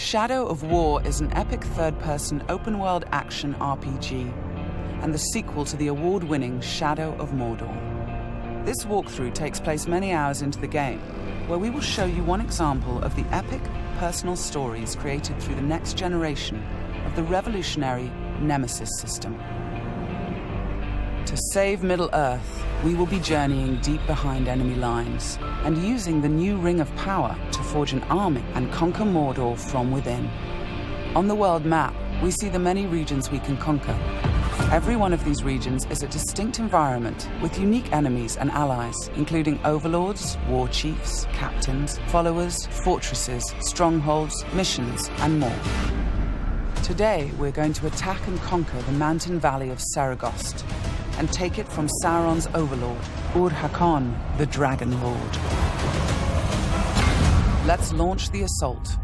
Shadow of War is an epic third-person open-world action RPG and the sequel to the award-winning Shadow of Mordor. This walkthrough takes place many hours into the game, where we will show you one example of the epic personal stories created through the next generation of the revolutionary Nemesis System. To save Middle-earth, we will be journeying deep behind enemy lines and using the new Ring of Power to forge an army and conquer Mordor from within. On the world map, we see the many regions we can conquer. Every one of these regions is a distinct environment with unique enemies and allies, including overlords, war chiefs, captains, followers, fortresses, strongholds, missions, and more. Today, we're going to attack and conquer the mountain valley of Seregost and take it from Sauron's overlord, Ur-Hakon, the Dragon Lord. Let's launch the assault.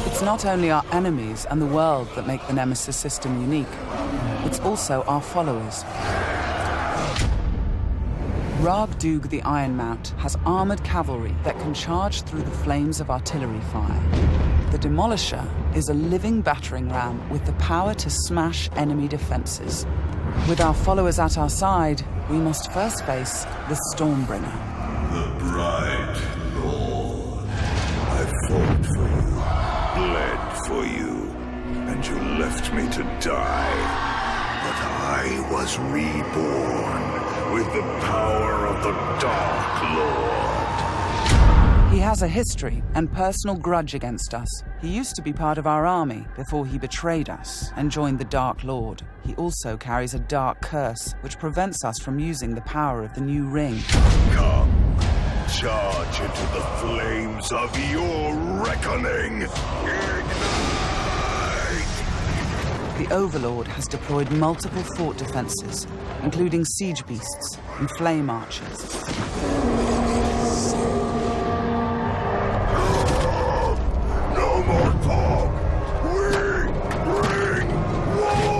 It's not only our enemies and the world that make the Nemesis system unique, it's also our followers. Ragdug the Ironmount has armored cavalry that can charge through the flames of artillery fire. The Demolisher is a living battering ram with the power to smash enemy defenses. With our followers at our side, we must first face the Stormbringer. The bright Lord. I fought for you, bled for you, and you left me to die. But I was reborn with the power of the Dark Lord. He has a history and personal grudge against us. He used to be part of our army before he betrayed us and joined the Dark Lord. He also carries a dark curse, which prevents us from using the power of the new ring. Come, charge into the flames of your reckoning. Ignite! The Overlord has deployed multiple fort defenses, including siege beasts and flame archers. No more talk! We bring war!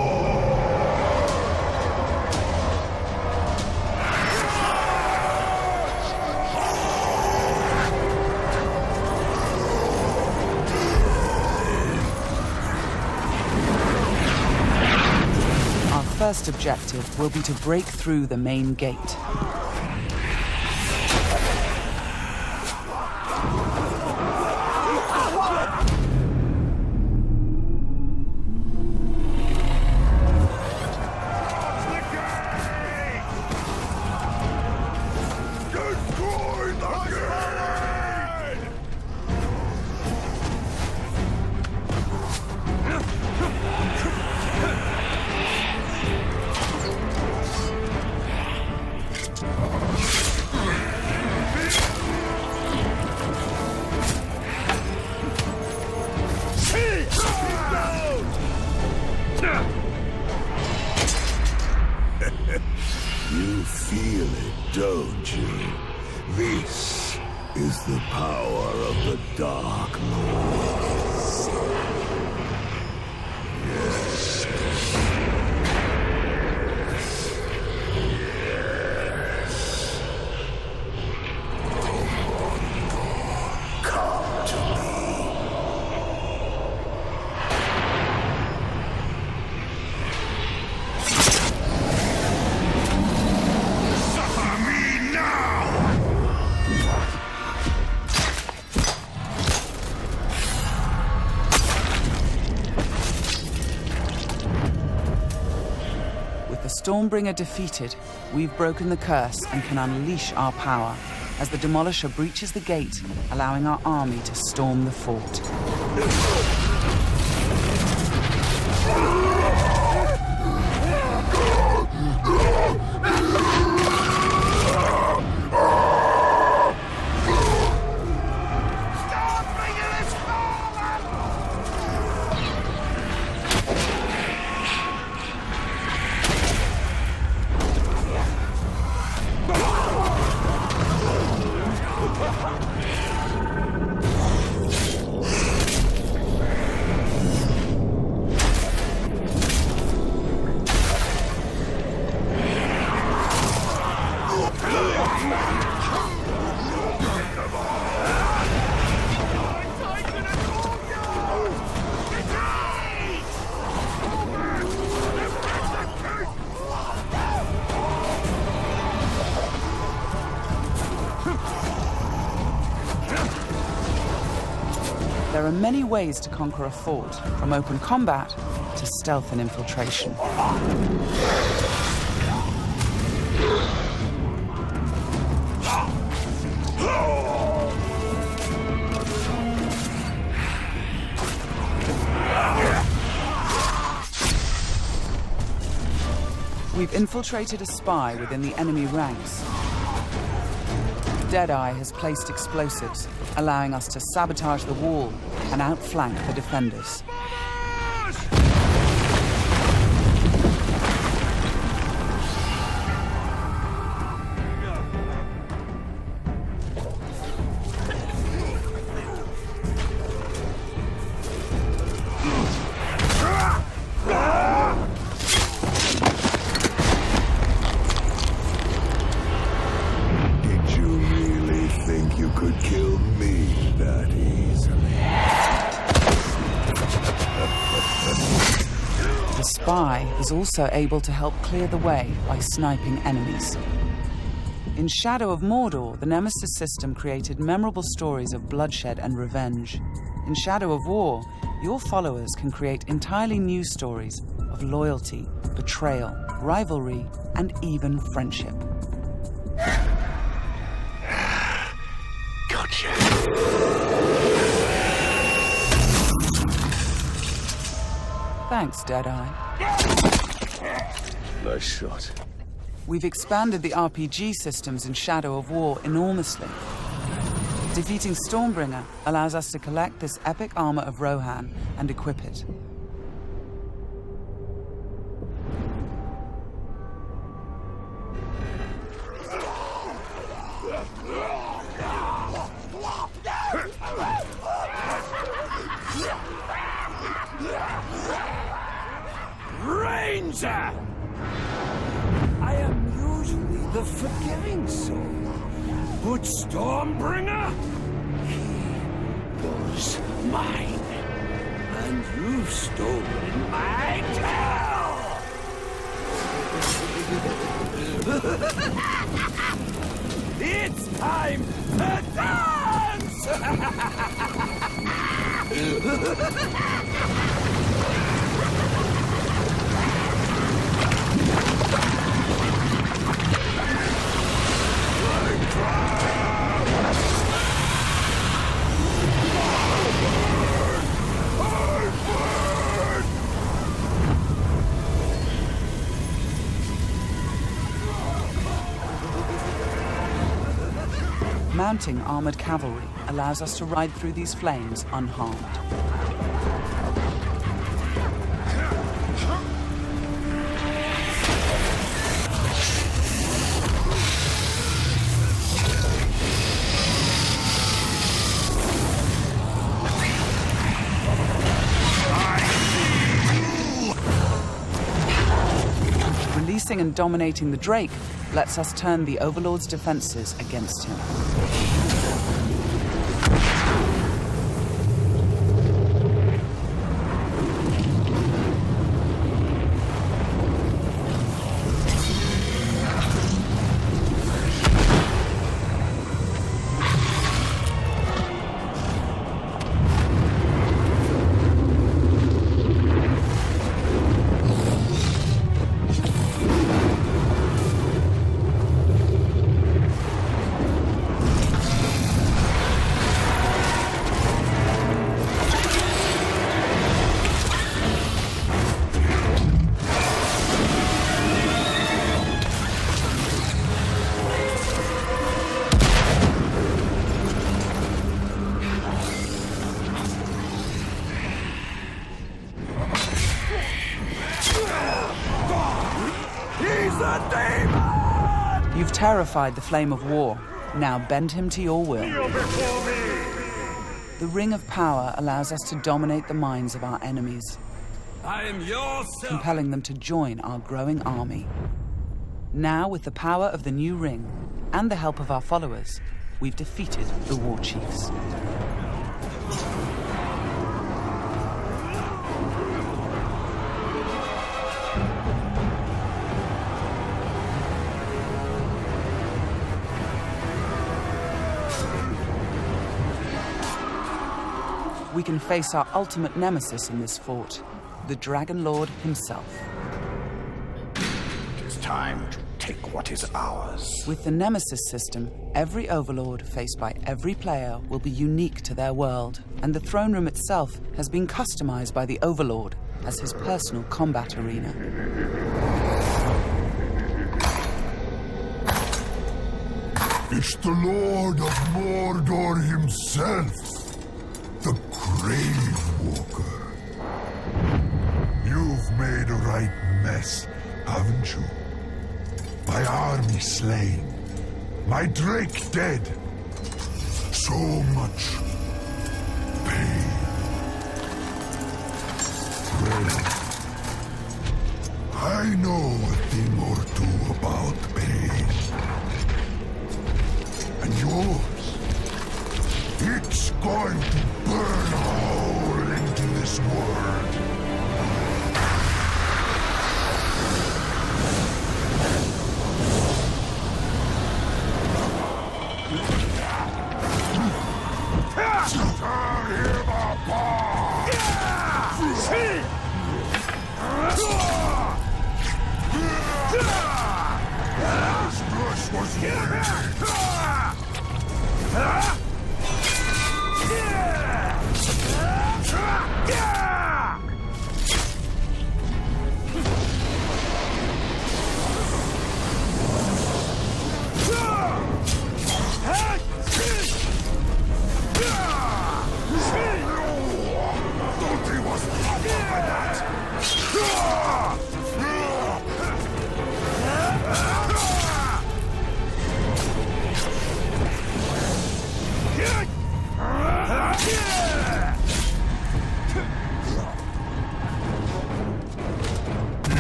Our first objective will be to break through the main gate. Destroy the gate! You feel it, don't you? This is the power of the Dark Lord. Yes. Yes. Come to me. Suffer me now! With the Stormbringer defeated, we've broken the curse and can unleash our power as the Demolisher breaches the gate, allowing our army to storm the fort. there are many ways to conquer a fort, from open combat to stealth and infiltration. We've infiltrated a spy within the enemy ranks. Deadeye has placed explosives, allowing us to sabotage the wall and outflank the defenders. The spy is also able to help clear the way by sniping enemies. In Shadow of Mordor, the Nemesis System created memorable stories of bloodshed and revenge. In Shadow of War, your followers can create entirely new stories of loyalty, betrayal, rivalry, and even friendship. Gotcha. Thanks, Deadeye. Nice shot. We've expanded the RPG systems in Shadow of War enormously. Defeating Stormbringer allows us to collect this epic armor of Rohan and equip it. Ranger! I am usually the forgiving soul, but Stormbringer, he was mine, and you've stolen my tail! It's time to dance! Mounting armored cavalry allows us to ride through these flames unharmed. Releasing and dominating the Drake lets us turn the Overlord's defenses against him. You've terrified the Flame of War. Now bend him to your will. The Ring of Power allows us to dominate the minds of our enemies, I am yours, compelling them to join our growing army. Now, with the power of the new ring and the help of our followers, we've defeated the War Chiefs. we can face our ultimate nemesis in this fort, the Dragon Lord himself. It is time to take what is ours. With the Nemesis System, every overlord faced by every player will be unique to their world, and the throne room itself has been customized by the overlord as his personal combat arena. It's the Lord of Mordor himself, the Grave Walker. You've made a right mess, haven't you? My army slain, my Drake dead. So much pain. Well, I know a thing or two about pain. And yours, it's going to burn a hole into this world.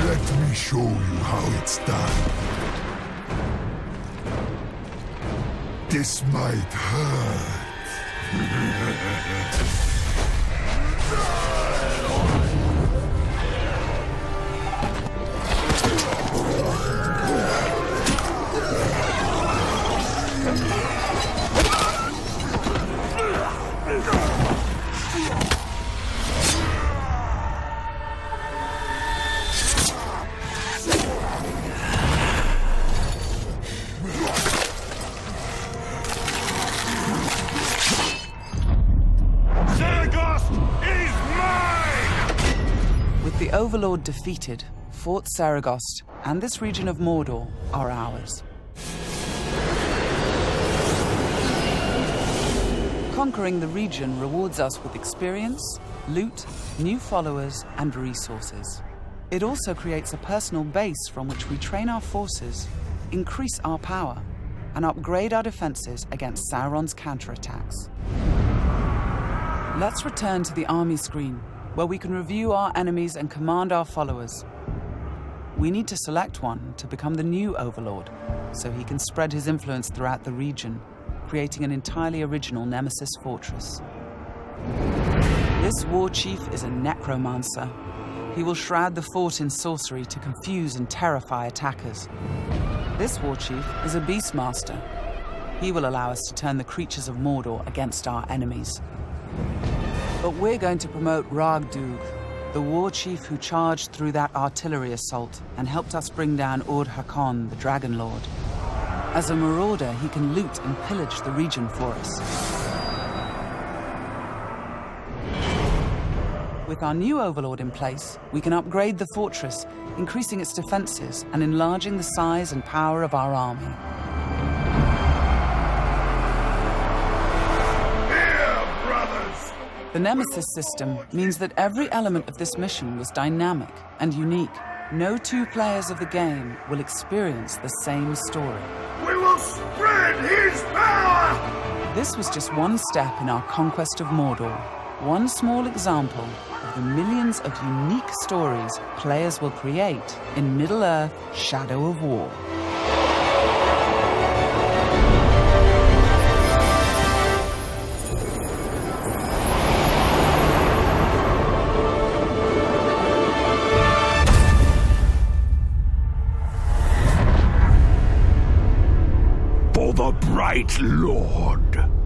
Let me show you how it's done. This might hurt. Seregost is mine! With the Overlord defeated, Fort Seregost and this region of Mordor are ours. Conquering the region rewards us with experience, loot, new followers, and resources. It also creates a personal base from which we train our forces, increase our power, and upgrade our defenses against Sauron's counterattacks. Let's return to the army screen, where we can review our enemies and command our followers. We need to select one to become the new Overlord, so he can spread his influence throughout the region, creating an entirely original Nemesis Fortress. This war chief is a necromancer. He will shroud the fort in sorcery to confuse and terrify attackers. This war chief is a beastmaster. He will allow us to turn the creatures of Mordor against our enemies. But we're going to promote Ragdug, the war chief who charged through that artillery assault and helped us bring down Ur-Hakon, the Dragon Lord. As a marauder, he can loot and pillage the region for us. With our new Overlord in place, we can upgrade the fortress, increasing its defenses and enlarging the size and power of our army. Here, brothers! The Nemesis System means that every element of this mission was dynamic and unique. No two players of the game will experience the same story. We will spread his power! This was just one step in our conquest of Mordor, one small example of the millions of unique stories players will create in Middle-earth: Shadow of War. For the bright Lord.